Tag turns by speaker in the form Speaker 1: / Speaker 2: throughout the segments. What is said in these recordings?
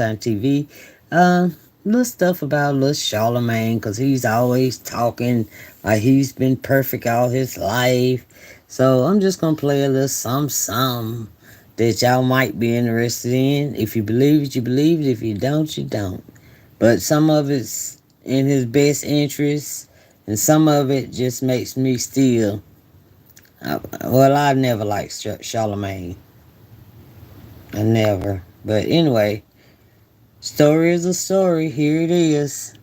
Speaker 1: on TV. Little stuff about little Charlemagne, cause he's always talking like he's been perfect all his life. So I'm just gonna play a little some that y'all might be interested in. If you believe it, you believe it. If you don't, you don't. But some of it's in his best interest, and some of it just makes me still. I never liked Charlemagne. I never. But anyway, story is a story. Here it is.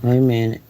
Speaker 1: Wait a minute.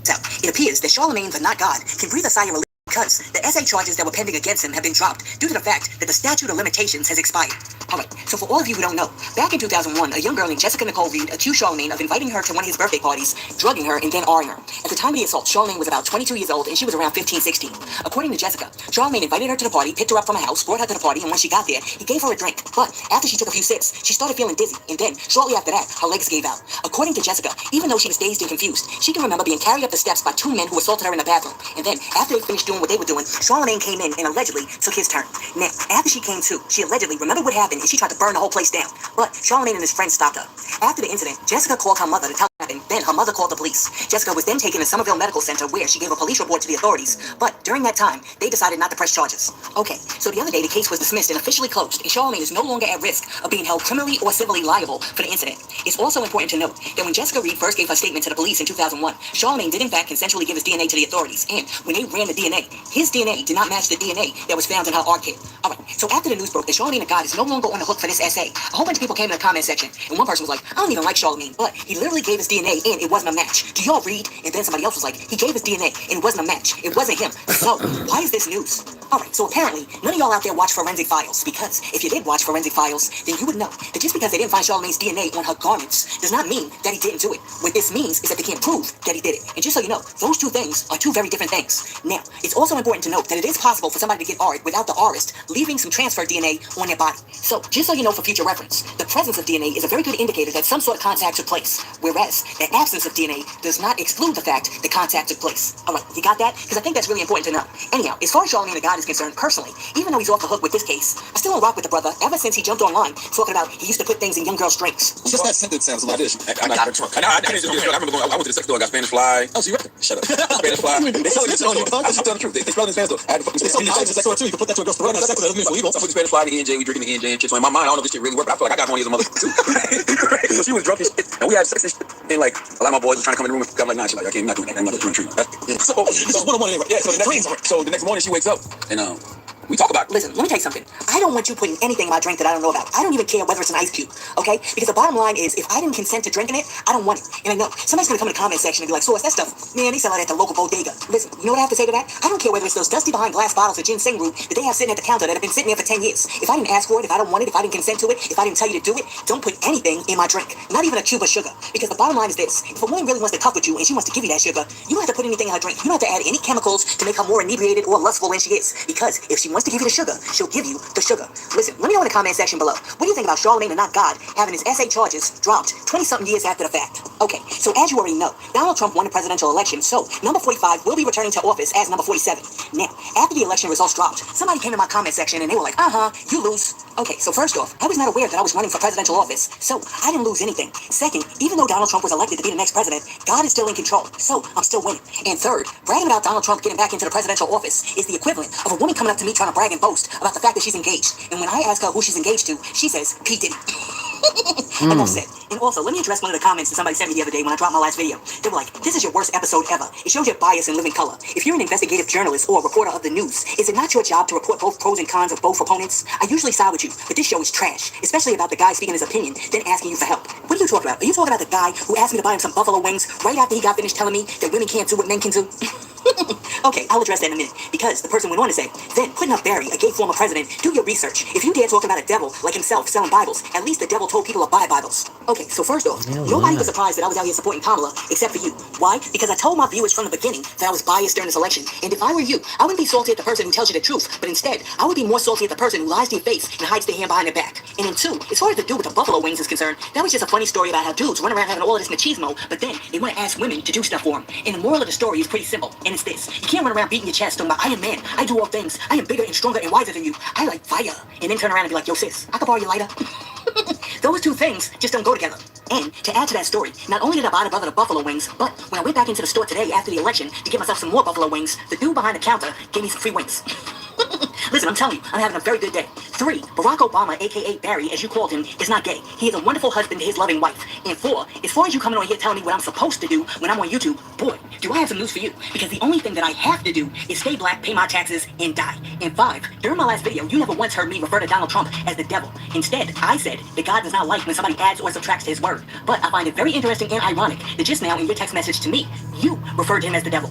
Speaker 2: So, it appears that Charlemagne, the not God, can breathe a sigh of relief because the SA charges that were pending against him have been dropped due to the fact that the statute of limitations has expired. Alright, so for all of you who don't know, back in 2001, a young girl named Jessica Nicole Reed accused Charlemagne of inviting her to one of his birthday parties, drugging her, and then R-ing her. At the time of the assault, Charlemagne was about 22 years old and she was around 15, 16. According to Jessica, Charlemagne invited her to the party, picked her up from a house, brought her to the party, and when she got there, he gave her a drink. But after she took a few sips, she started feeling dizzy, and then, shortly after that, her legs gave out. According to Jessica, even though she was dazed and confused, she can remember being carried up the steps by two men who assaulted her in the bathroom. And then, after they finished doing what they were doing, Charlemagne came in and allegedly took his turn. Now, after she came to, she allegedly remembered what happened and she tried to burn the whole place down. But Charlemagne and his friends stopped her. After the incident, Jessica called her mother to tell her what happened. Then her mother called the police. Jessica was then taken to Somerville Medical Center where she gave a police report to the authorities. But during that time, they decided not to press charges. Okay, so the other day the case was dismissed and officially closed, and Charlemagne is no longer at risk of being held criminally or civilly liable for the incident. It's also important to note that when Jessica Reed first gave her statement to the police in 2001, Charlemagne did in fact consensually give his DNA to the authorities, and when they ran the DNA, his DNA did not match the DNA that was found in her art kit. Alright, so after the news broke that Charlemagne the God is no longer on the hook for this essay, a whole bunch of people came in the comment section, and one person was like, I don't even like Charlemagne, but he literally gave his DNA and it wasn't a match. Do y'all read? And then somebody else was like, he gave his DNA and it wasn't a match. It wasn't him. So, why is this news? Alright, so apparently, none of y'all out there watch Forensic Files, because if you did watch Forensic Files, then you would know that just because they didn't find Charlemagne's DNA on her garments does not mean that he didn't do it. What this means is that they can't prove that he did it. And just so you know, those two things are two very different things. Now, it's also important to note that it is possible for somebody to get art without the artist leaving some transfer DNA on their body. So, just so you know for future reference, the presence of DNA is a very good indicator that some sort of contact took place, whereas the absence of DNA does not exclude the fact that contact took place. Alright, you got that? Because I think that's really important to know. Anyhow, as far as Charlemagne the God is concerned, personally, even though he's off the hook with this case, I still don't rock with the brother ever since he jumped online talking about he used to put things in young girls' drinks.
Speaker 3: Just that sentence sounds like this. I remember going, I went to the sex store, I got Spanish fly. Oh, so you read it? Shut up. Spanish fly. They told you I'm just telling the truth. They spelled in Spanish store. I had to fucking say the sex store too. You can put that to a girl's throat. Sex doesn't mean it's illegal. So I put the Spanish fly, the ENJ, we drinking the ENJ and shit. So in my mind, I don't know if this shit really worked, but I feel like I got one of these mother too. So she was drunk and shit, and we had sex and shit. And like a lot of my boys were trying to come in the room and I'm like, nah, she's like, okay, I'm not doing that. I'm not doing treatment. So this is one on one anyway. Yeah, so the next morning she wakes up and we talk about it.
Speaker 2: Listen, let me tell you something. I don't want you putting anything in my drink that I don't know about. I don't even care whether it's an ice cube, okay? Because the bottom line is, if I didn't consent to drinking it, I don't want it. And I know, somebody's gonna come in the comment section and be like, Source, that stuff, man, they sell it at the local bodega. Listen, you know what I have to say to that? I don't care whether it's those dusty behind glass bottles of ginseng root that they have sitting at the counter that have been sitting there for 10 years. If I didn't ask for it, if I don't want it, if I didn't consent to it, if I didn't tell you to do it, don't put anything in my drink. Not even a cube of sugar. Because the bottom line is this. If a woman really wants to cuff with you and she wants to give you that sugar, you don't have to put anything in her drink. You don't have to add any chemicals to make her more inebriated or lustful than she is. Because if she wants to give you the sugar, she'll give you the sugar. Listen, let me know in the comment section below. What do you think about Charlemagne and not God having his SA charges dropped 20-something years after the fact? Okay, so as you already know, Donald Trump won the presidential election, so number 45 will be returning to office as number 47. Now, after the election results dropped, somebody came in my comment section and they were like, you lose. Okay, so first off, I was not aware that I was running for presidential office, so I didn't lose anything. Second, even though Donald Trump was elected to be the next president, God is still in control, so I'm still winning. And third, bragging about Donald Trump getting back into the presidential office is the equivalent of a woman coming up to me trying to brag and boast about the fact that she's engaged. And when I ask her who she's engaged to, she says, P. Diddy. Enough said. And also, let me address one of the comments that somebody sent me the other day when I dropped my last video. They were like, this is your worst episode ever. It shows your bias in living color. If you're an investigative journalist or a reporter of the news, is it not your job to report both pros and cons of both opponents? I usually side with you, but this show is trash, especially about the guy speaking his opinion, then asking you for help. What are you talking about? Are you talking about the guy who asked me to buy him some buffalo wings right after he got finished telling me that women can't do what men can do? Okay, I'll address that in a minute, because the person went on to say, then, put enough Barry, a gay former president, do your research. If you dare talk about a devil like himself selling Bibles, at least the devil told people to buy Bibles. Okay, so first off, nobody was surprised that I was out here supporting Kamala, except for you. Why? Because I told my viewers from the beginning that I was biased during this election, and if I were you, I wouldn't be salty at the person who tells you the truth, but instead, I would be more salty at the person who lies to your face and hides their hand behind their back. And then two, as far as the dude with the buffalo wings is concerned, that was just a funny story about how dudes run around having all of this machismo, but then they want to ask women to do stuff for them. And the moral of the story is pretty simple, and and it's this. You can't run around beating your chest talking about, I am man, I do all things, I am bigger and stronger and wiser than you, I like fire. And then turn around and be like, yo sis, I can borrow your lighter. Those two things just don't go together. And to add to that story, not only did I buy the brother the buffalo wings, but when I went back into the store today after the election to get myself some more buffalo wings, the dude behind the counter gave me some free wings. Listen, I'm telling you, I'm having a very good day. 3, Barack Obama, aka Barry, as you called him, is not gay. He is a wonderful husband to his loving wife. And 4, as far as you coming on here telling me what I'm supposed to do when I'm on YouTube, boy, do I have some news for you. Because the only thing that I have to do is stay black, pay my taxes, and die. And 5, during my last video, you never once heard me refer to Donald Trump as the devil. Instead, I said that God does not like when somebody adds or subtracts to his word. But I find it very interesting and ironic that just now in your text message to me, you referred to him as the devil.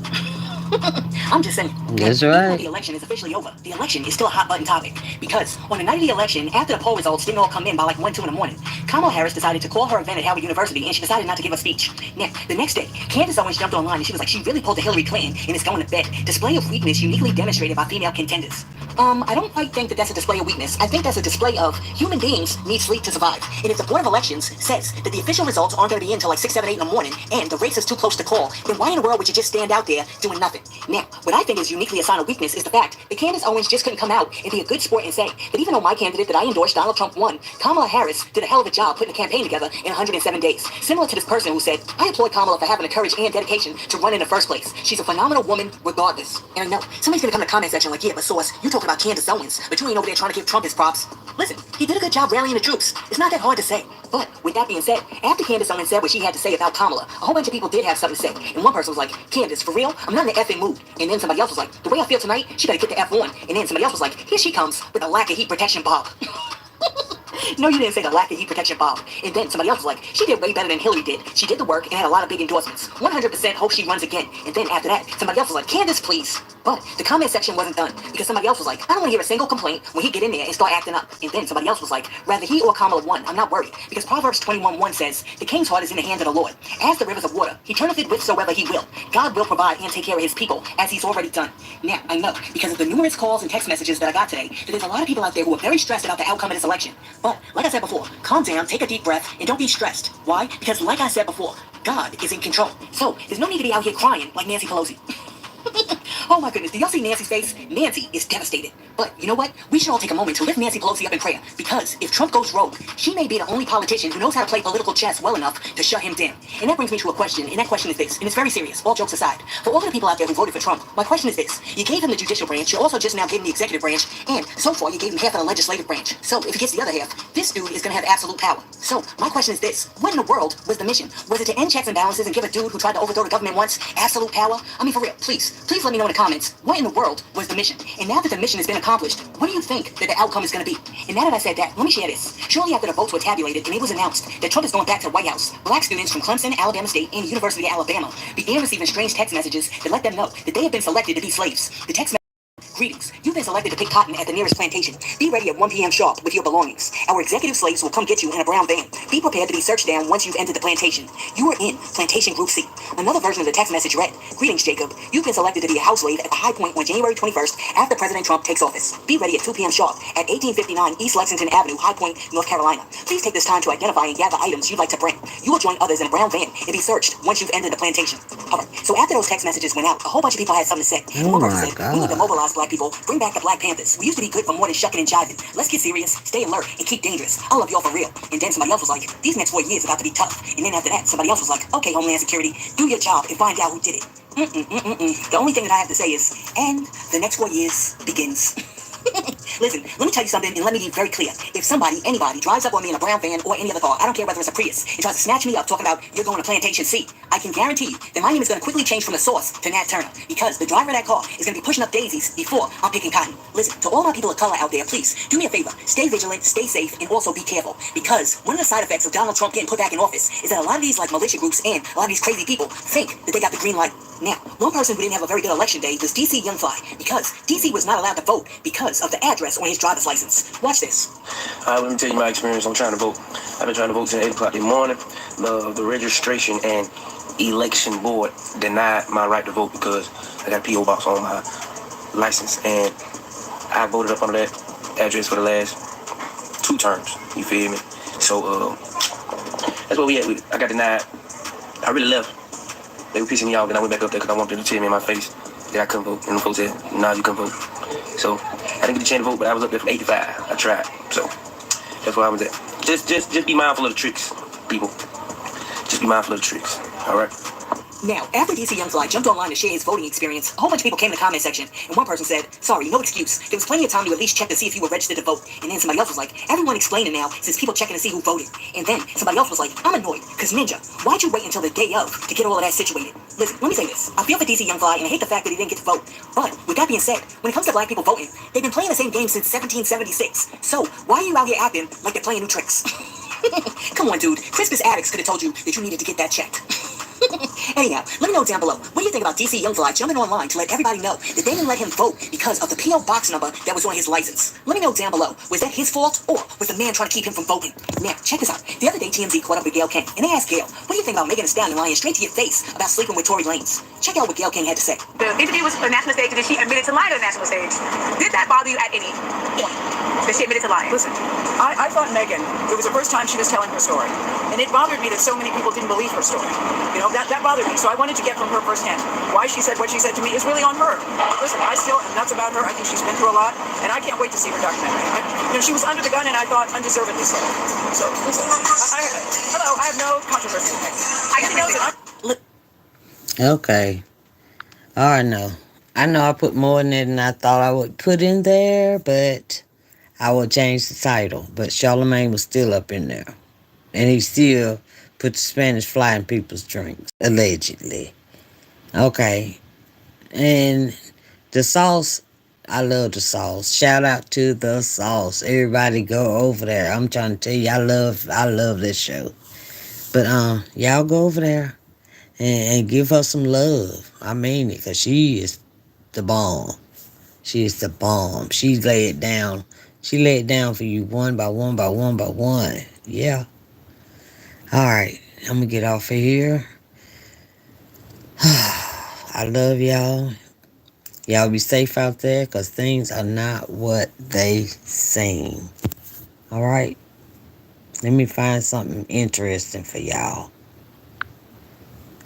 Speaker 2: I'm just saying.
Speaker 1: That's
Speaker 2: Even though
Speaker 1: right.
Speaker 2: the election is officially over, the election is still a hot button topic. Because on the night of the election, after the poll results didn't all come in by like 1, 2 in the morning, Kamala Harris decided to call her event at Howard University and she decided not to give a speech. Now, the next day, Candace Owens jumped online and she was like, she really pulled the Hillary Clinton and is going to bed. Display of weakness uniquely demonstrated by female contenders. I don't quite think that that's a display of weakness. I think that's a display of human beings need sleep to survive. And if the Board of Elections says that the official results aren't going to be in until like 6, 7, 8 in the morning, and the race is too close to call, then why in the world would you just stand out there doing nothing? Now, what I think is uniquely a sign of weakness is the fact that Candace Owens just couldn't come out and be a good sport and say that even though my candidate that I endorsed, Donald Trump, won, Kamala Harris did a hell of a job putting a campaign together in 107 days. Similar to this person who said, I applaud Kamala for having the courage and dedication to run in the first place. She's a phenomenal woman regardless. And I know, somebody's going to come in the comment section like, yeah, but Source, you talking about Candace Owens, but you ain't over there trying to give Trump his props. Listen, he did a good job rallying the troops. It's not that hard to say. But with that being said, after Candace Owens said what she had to say about Kamala, a whole bunch of people did have something to say. And one person was like, Candace, for real? I'm not in the effing mood. And then somebody else was like, the way I feel tonight, she better get the F on. And then somebody else was like, here she comes with a lack of heat protection bob. No, you didn't say the lack of heat protection bob. And then somebody else was like, she did way better than Hillary did. She did the work and had a lot of big endorsements. 100% hope she runs again. And then after that, somebody else was like, Candace, please. But the comment section wasn't done because somebody else was like, I don't want to hear a single complaint when he get in there and start acting up. And then somebody else was like, rather he or Kamala won, I'm not worried. Because Proverbs 21:1 says, the king's heart is in the hands of the Lord. As the rivers of water, he turneth it whithersoever he will. God will provide and take care of his people as he's already done. Now, I know, because of the numerous calls and text messages that I got today, that there's a lot of people out there who are very stressed about the outcome of this election. But, like I said before, calm down, take a deep breath, and don't be stressed. Why? Because like I said before, God is in control. So, there's no need to be out here crying like Nancy Pelosi. Oh my goodness, do y'all see Nancy's face? Nancy is devastated. But you know what? We should all take a moment to lift Nancy Pelosi up in prayer. Because if Trump goes rogue, she may be the only politician who knows how to play political chess well enough to shut him down. And that brings me to a question, and that question is this, and it's very serious, all jokes aside. For all of the people out there who voted for Trump, my question is this. You gave him the judicial branch, you also just now gave him the executive branch, and so far you gave him half of the legislative branch. So if he gets the other half, this dude is going to have absolute power. So my question is this. What in the world was the mission? Was it to end checks and balances and give a dude who tried to overthrow the government once absolute power? I mean, for real, please let me know in the comments. What in the world was the mission? And now that the mission has been accomplished, what do you think that the outcome is going to be? And now that I said that, let me share this. Shortly after the votes were tabulated and it was announced that Trump is going back to the White House, black students from Clemson, Alabama State, and University of Alabama began receiving strange text messages that let them know that they had been selected to be slaves. The text greetings. You've been selected to pick cotton at the nearest plantation. Be ready at 1 p.m. sharp with your belongings. Our executive slaves will come get you in a brown van. Be prepared to be searched down once you've entered the plantation. You are in Plantation Group C. Another version of the text message read, greetings, Jacob. You've been selected to be a house slave at the High Point on January 21st after President Trump takes office. Be ready at 2 p.m. sharp at 1859 East Lexington Avenue, High Point, North Carolina. Please take this time to identify and gather items you'd like to bring. You will join others in a brown van and be searched once you've entered the plantation. Alright, so after those text messages went out, a whole bunch of people had something to say.
Speaker 1: Oh
Speaker 2: One person
Speaker 1: my
Speaker 2: said, we need to
Speaker 1: God.
Speaker 2: mobilize black people, bring back the Black Panthers. We used to be good for more than shucking and jiving. Let's get serious, stay alert, and keep dangerous. I love y'all for real. And then somebody else was like, these next 4 years are about to be tough. And then after that, somebody else was like, okay, Homeland Security, do your job and find out who did it. The only thing that I have to say is, and the next 4 years begins. Listen, let me tell you something and let me be very clear. If somebody, anybody, drives up on me in a brown van or any other car, I don't care whether it's a Prius, and tries to snatch me up talking about you're going to Plantation C, I can guarantee you that my name is going to quickly change from the source to Nat Turner because the driver of that car is going to be pushing up daisies before I'm picking cotton. Listen, to all my people of color out there, please, do me a favor. Stay vigilant, stay safe, and also be careful because one of the side effects of Donald Trump getting put back in office is that a lot of these like militia groups and a lot of these crazy people think that they got the green light. Now, one person who didn't have a very good election day was DC Youngfly because DC was not allowed to vote because of the address on his driver's license. Watch this.
Speaker 4: Let me tell you my experience. I'm trying to vote. I've been trying to vote since 8 o'clock in the morning. The registration and election board denied my right to vote because I got a P.O. box on my license. And I voted up under that address for the last 2 terms. You feel me? So, that's where we at. I got denied. I really left. They were pissing me off, then I went back up there because I wanted them to tell me in my face that I couldn't vote. And the folks said, nah, you couldn't vote. So I didn't get a chance to vote, but I was up there from 8 to 5. I tried. So that's where I was at. Just be mindful of the tricks, people. Just be mindful of the tricks. All right?
Speaker 2: Now, after DC Youngfly jumped online to share his voting experience, a whole bunch of people came in the comment section, and one person said, sorry, no excuse. There was plenty of time to at least check to see if you were registered to vote. And then somebody else was like, everyone explaining now, since people checking to see who voted. And then somebody else was like, I'm annoyed, because Ninja, why'd you wait until the day of to get all of that situated? Listen, let me say this. I feel for DC Youngfly, and I hate the fact that he didn't get to vote. But, with that being said, when it comes to black people voting, they've been playing the same game since 1776. So, why are you out here acting like they're playing new tricks? Come on, dude. Crispus Attucks could have told you that you needed to get that checked. Anyhow, let me know down below. What do you think about DC Youngfly jumping online to let everybody know that they didn't let him vote because of the P.O. box number that was on his license? Let me know down below. Was that his fault or was the man trying to keep him from voting? Now, check this out. The other day, TMZ caught up with Gayle King, and they asked Gayle, what do you think about Megan Thee Stallion lying straight to your face about sleeping with Tory Lanez? Check out what Gayle King had to say.
Speaker 5: The interview was a national stage, and then she admitted to lying on the national stage. Did that bother you at any point? That she admitted to lying?
Speaker 6: Listen, I thought Megan, it was the first time she was telling her story. And it bothered me that so many people didn't believe her story. You know, that bothered me. So I wanted to get from her firsthand. Why she said what she said to me is really on her. Listen, I still am nuts about her. I think she's been through a lot. And I can't wait to see her documentary. She was under the gun, and I thought undeservedly so. So, listen, hello, I have no controversy. I know that
Speaker 1: Okay. I know. I know I put more in it than I thought I would put in there, but I would change the title. But Charlemagne was still up in there. And he still put the Spanish fly in people's drinks, allegedly. Okay. And the sauce, I love the sauce. Shout out to the sauce. Everybody go over there. I'm trying to tell you, I love this show. But y'all go over there and give her some love. I mean it, because she is the bomb. She is the bomb. She lay it down. She lay it down for you one by one by one by one. Yeah. All right. I'm going to get off of here. I love y'all. Y'all be safe out there, because things are not what they seem. All right? Let me find something interesting for y'all.